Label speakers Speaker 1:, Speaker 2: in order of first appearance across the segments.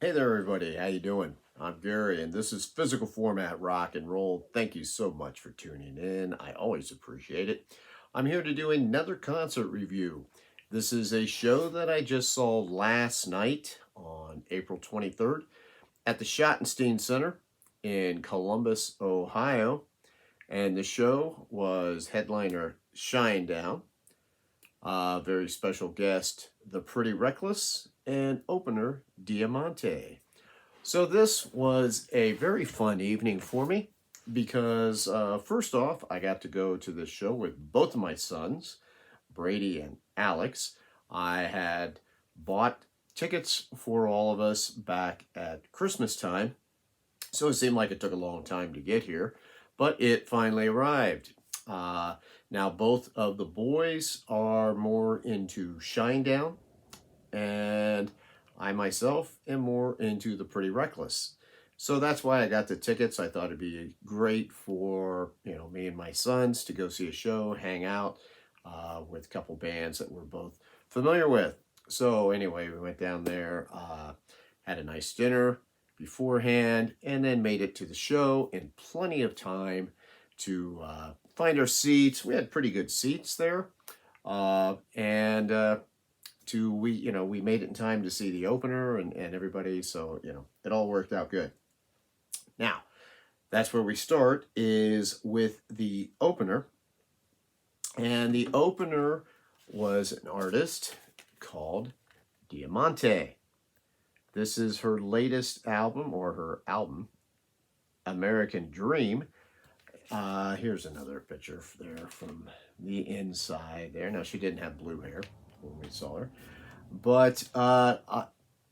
Speaker 1: Hey there, everybody. How you doing? I'm Gary, and this is Physical Format Rock and Roll. Thank you so much for tuning in. I always appreciate it. I'm here to do another concert review. This is a show that I just saw last night on April 23rd at the Schottenstein Center in Columbus, Ohio. And the show was headliner Shinedown, very special guest, The Pretty Reckless, and opener Diamanté. So this was a very fun evening for me because first off, I got to go to this show with both of my sons, Brady and Alex. I had bought tickets for all of us back at Christmas time, so it seemed like it took a long time to get here, but it finally arrived. Uh, Now both of the boys are more into Shinedown, and I myself am more into the Pretty Reckless. So that's why I got the tickets. I thought it'd be great for me and my sons to go see a show, hang out with a couple bands that we're both familiar with. So anyway, we went down there, had a nice dinner beforehand, and then made it to the show in plenty of time to find our seats. We had pretty good seats there, and to we made it in time to see the opener and everybody, so it all worked out good. Now that's where we start, is with the opener, and the opener was an artist called Diamanté. This is her latest album, or her album, American Dream. Here's another picture there from the inside there. Now, she didn't have blue hair when we saw her, but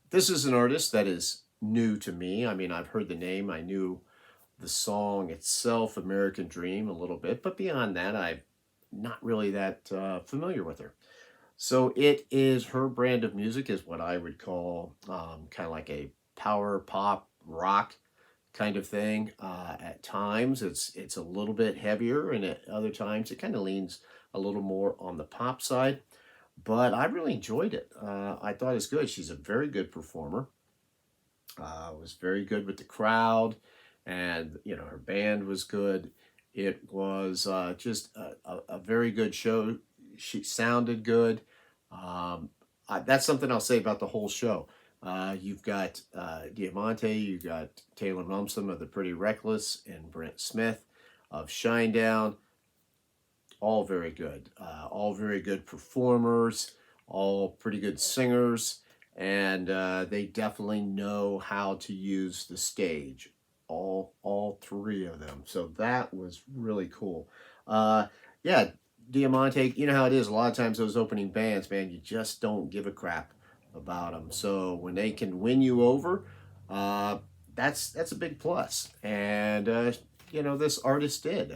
Speaker 1: this is an artist that is new to me. I mean, I've heard the name. I knew the song itself, American Dream, a little bit, but beyond that, I'm not really that familiar with her. So it is, her brand of music is what I would call kind of like a power pop rock kind of thing. At times it's a little bit heavier, and at other times it kind of leans a little more on the pop side. But I really enjoyed it. I thought it's good. She's a very good performer. Was very good with the crowd, and her band was good. It was just a very good show. She sounded good. That's something I'll say about the whole show. You've got Diamante, you've got Taylor Momsen of the Pretty Reckless, and Brent Smith of Shinedown. All very good. All very good performers, all pretty good singers, and they definitely know how to use the stage. All three of them. So that was really cool. Yeah, Diamante, you know how it is. A lot of times those opening bands, man, you just don't give a crap about them. So when they can win you over, that's a big plus. And this artist did.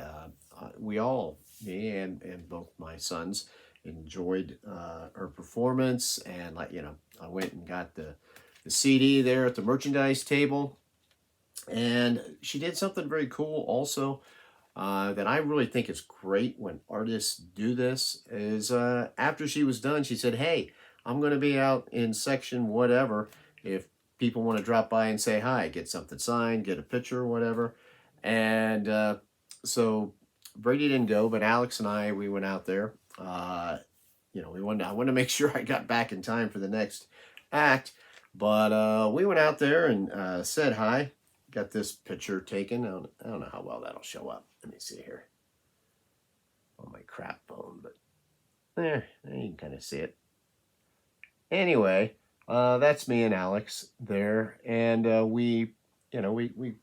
Speaker 1: We all, me and both my sons, enjoyed her performance. And I went and got the CD there at the merchandise table. And she did something very cool also, that I really think is great when artists do this, is after she was done, she said, "Hey, I'm going to be out in section whatever. If people want to drop by and say hi, get something signed, get a picture, or whatever." And so Brady didn't go, but Alex and we went out there. I wanted to make sure I got back in time for the next act, but we went out there and said hi. Got this picture taken. I don't know how well that'll show up. Let me see here on my crap phone, but there you can kind of see it. Anyway, that's me and Alex there, and we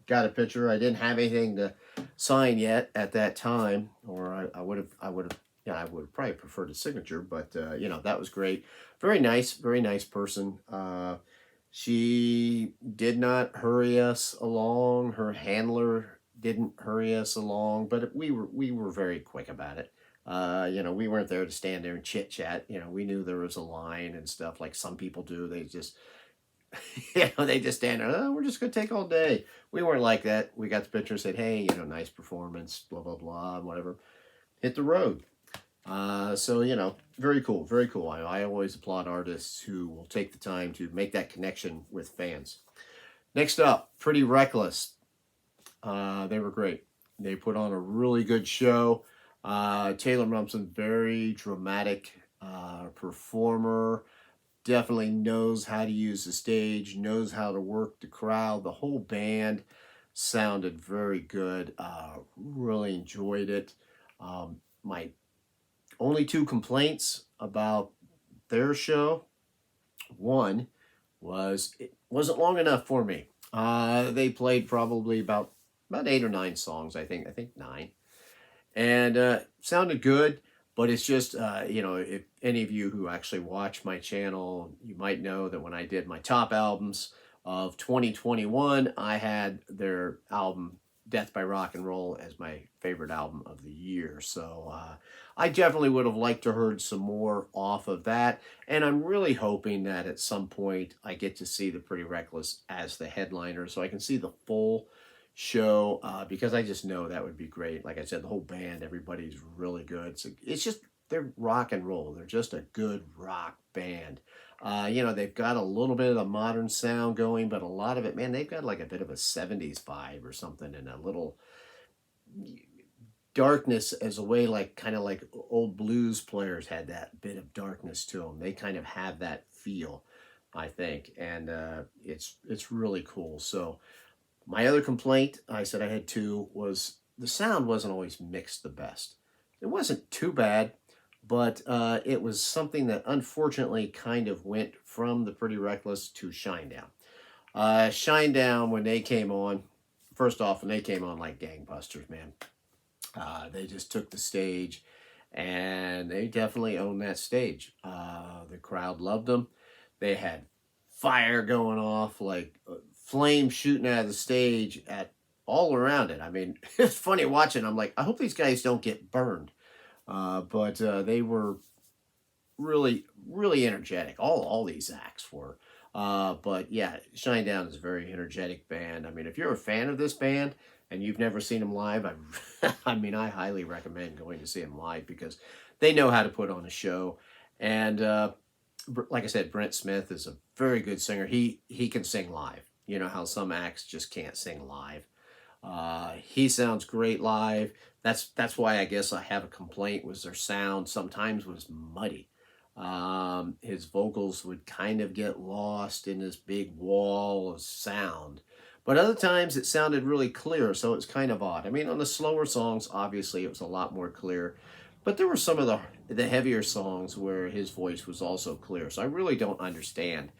Speaker 1: got a picture. I didn't have anything to sign yet at that time, or I would have, yeah, I would have probably preferred a signature, but that was great. Very nice person. She did not hurry us along. Her handler didn't hurry us along, but we were very quick about it. We weren't there to stand there and chit chat. We knew there was a line and stuff like some people do. They just, they just stand there. Oh, we're just gonna take all day. We weren't like that. We got the picture and said, "Hey, nice performance, blah blah blah, whatever." Hit the road. So, you know, very cool, very cool. I always applaud artists who will take the time to make that connection with fans. Next up, Pretty Reckless. They were great. They put on a really good show. Taylor Momsen, very dramatic performer. Definitely knows how to use the stage, knows how to work the crowd. The whole band sounded very good. Really enjoyed it. My only two complaints about their show. One was it wasn't long enough for me. They played probably about 8 or 9 songs, I think. I think 9, and sounded good. But it's just you know, if any of you who actually watch my channel, you might know that when I did my top albums of 2021, I had their album Death by Rock and Roll as my favorite album of the year. So I definitely would have liked to heard some more off of that. And I'm really hoping that at some point I get to see the Pretty Reckless as the headliner so I can see the full show because I just know that would be great. Like I said, the whole band, everybody's really good. So it's just, they're rock and roll. They're just a good rock band. You know, they've got a little bit of the modern sound going, but a lot of it, man, they've got like a bit of a 70s vibe or something, and a little darkness as a way, like kind of like old blues players had that bit of darkness to them. They kind of have that feel, I think, and it's really cool. So my other complaint, I said I had two, was the sound wasn't always mixed the best. It wasn't too bad, but it was something that unfortunately kind of went from the Pretty Reckless to Shinedown. Shinedown, when they came on, first off, when they came on like gangbusters, man, they just took the stage and they definitely owned that stage. The crowd loved them. They had fire going off, like flames shooting out of the stage at all around it. I mean, it's funny watching. I'm like, I hope these guys don't get burned. But they were really, really energetic. All these acts were. But yeah, Shinedown is a very energetic band. I mean, if you're a fan of this band and you've never seen them live, I mean, I highly recommend going to see them live because they know how to put on a show. And like I said, Brent Smith is a very good singer. He can sing live. You know how some acts just can't sing live. He sounds great live. That's why I guess I have a complaint was their sound sometimes was muddy. His vocals would kind of get lost in this big wall of sound. But other times it sounded really clear, so it's kind of odd. I mean, on the slower songs, obviously it was a lot more clear. But there were some of the heavier songs where his voice was also clear. So I really don't understand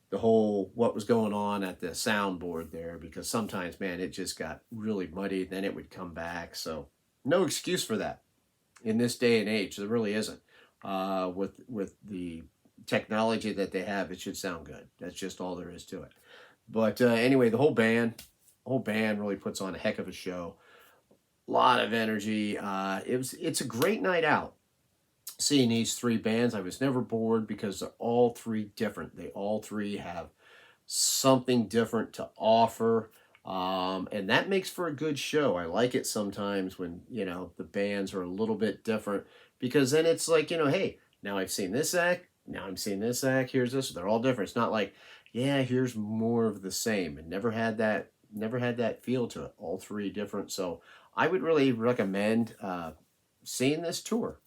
Speaker 1: the whole what was going on at the soundboard there because sometimes, man, it just got really muddy. Then it would come back. So no excuse for that in this day and age. There really isn't. With the technology that they have, it should sound good. That's just all there is to it. But anyway, the whole band really puts on a heck of a show. A lot of energy. It's a great night out. Seeing these three bands, I was never bored because they're all three different. They all three have something different to offer. And that makes for a good show. I like it sometimes when, you know, the bands are a little bit different because then it's like, you know, hey, now I've seen this act. Now I'm seeing this act. Here's this. They're all different. It's not like, yeah, here's more of the same. And never had that feel to it. All three different. So I would really recommend seeing this tour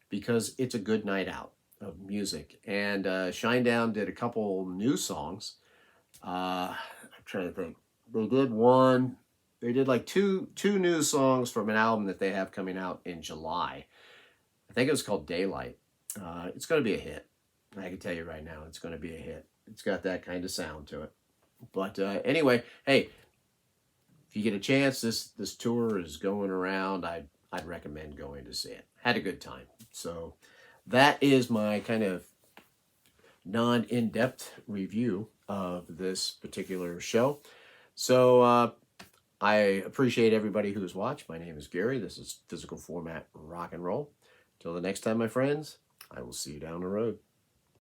Speaker 1: because it's a good night out of music. And Shinedown did a couple new songs. I'm trying to think. They did like two new songs from an album that they have coming out in July. I think it was called Daylight. It's going to be a hit. I can tell you right now, it's going to be a hit. It's got that kind of sound to it. But anyway, hey, if you get a chance, this tour is going around. I'd recommend going to see it. Had a good time. So that is my kind of non-in-depth review of this particular show. So I appreciate everybody who's watched. My name is Gary. This is Physical Format Rock and Roll. Till the next time, my friends, I will see you down the road.